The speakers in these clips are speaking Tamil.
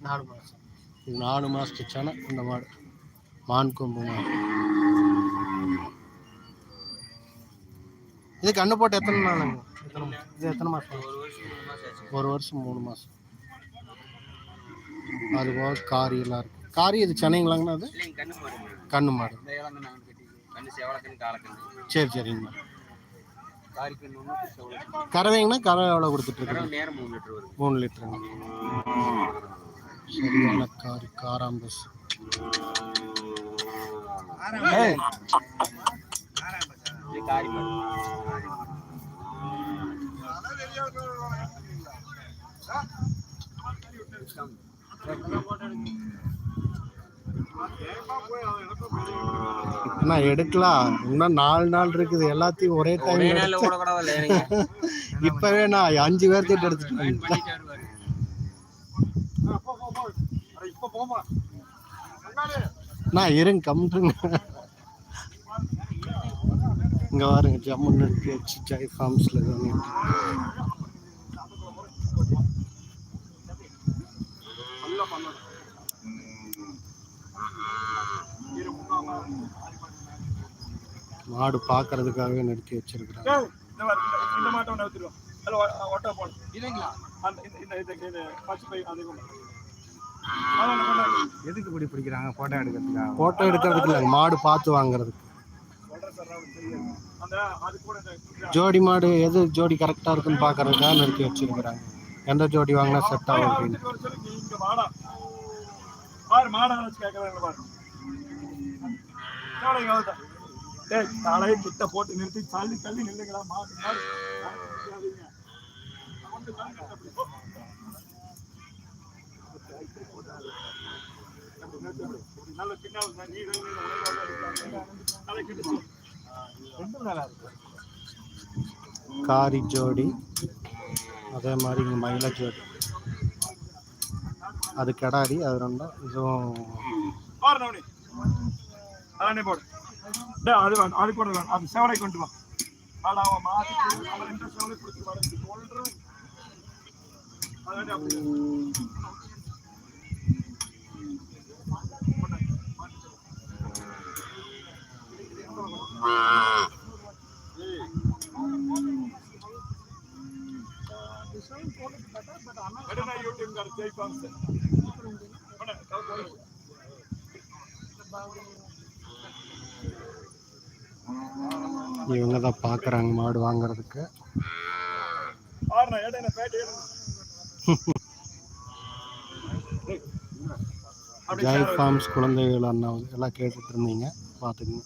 4 மாதம். இது 4 மாதத்து செனை இந்த மாடு. மான் கொம்பு மாடு. இது கண்ணு போட்டு எத்தனை நாளுங்க? இது எத்தனை மாதம்? 1 வருஷம் 3 மாதம். அது போக காரி எல்லாம் இருக்கு. காரி இது சென்னைங்களாங்கண்ணா? அது கண்ணு மாடு. சரி சரிங்கண்ணா. கறவைங்கண்ணா கறவை எவ்வளோ கொடுத்துட்ருக்கீங்க? 3 லிட்டருங்க. சரியான காரி காராம்பஸ். எடுக்கலாம். இன்னும் 4 நாள் இருக்குது. எல்லாத்தையும் ஒரே டைம் இப்பவே நான் 5 பேர்த்திட்டு எடுத்துட்டேன். நான் இருங்க கம்முங்க. இங்க பாருங்க ஜம்முன்னு இருக்கு. ஜெய் ஃபார்ம்ஸ்ல மாடு பாக்குறதுக்காகவே நிறுத்தி வச்சிருக்கிறாங்க. எதுக்கு இப்படி பிடிக்கிறாங்க? போட்டோ எடுக்கிறதுக்கு? போட்டோ எடுக்கிறதுக்கு இல்லை, மாடு பார்த்து வாங்குறதுக்கு. ஜோடி மாடு எது ஜோடி கரெக்டா இருக்குன்னு பாக்குறதுக்காக நிறுத்தி வச்சிருக்கிறாங்க. எந்த ஜோடி வாங்கினா செட் ஆகும் அப்படின்னு. கிட்ட போட்டு நிறுத்தி தள்ளி தள்ளி நில்லுங்களா மாடு. காரி ஜோடி, அதே மாதிரி இங்கே மயில ஜோடி. அது கெடாரி, அது ரெண்டும் இதுவும் அது கூட அது சேவலை கொண்டு வா. இவங்க தான் பாக்குறாங்க மாடு வாங்குறதுக்கு. ஜெய் ஃபார்ம்ஸ் குழந்தைகள் அண்ணா எல்லாம் கேட்டுட்டு இருந்தீங்க, பாத்துக்கங்க.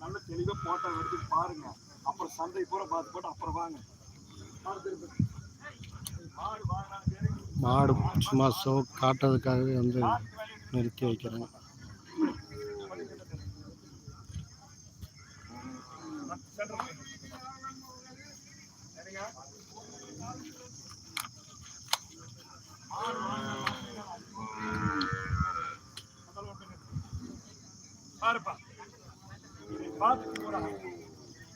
நல்ல தெளிவா போட்டோ எடுத்து பாருங்க. அப்புறம் சந்தை பூரா பார்த்து போட்டு அப்புறம் வாங்க. மாடு சும்மா ஷோ காட்டுறதுக்காகவே வந்து நிறுத்தி வைக்கிறேன். பாருப்பா பார்த்துட்டு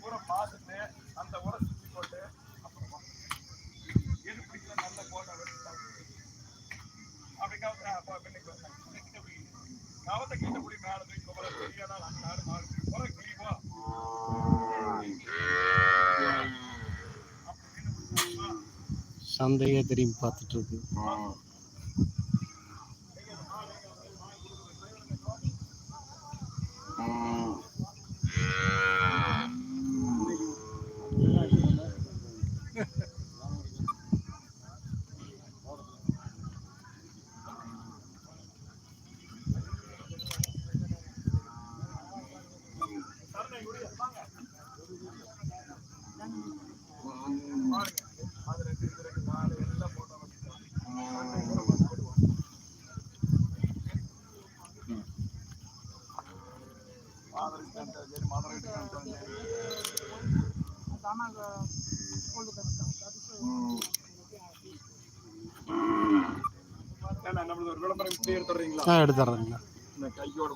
பூரா பார்த்துட்டு அந்த உரை சுற்றி போட்டு அப்புறம் எது பிடிக்கல நல்ல போட்டோ அப்படி கவத்தை கிட்ட முடி மேல சந்தையே திரும்பி பார்த்துட்டு இருக்கு. எடுத்துறீங்களா? கையோட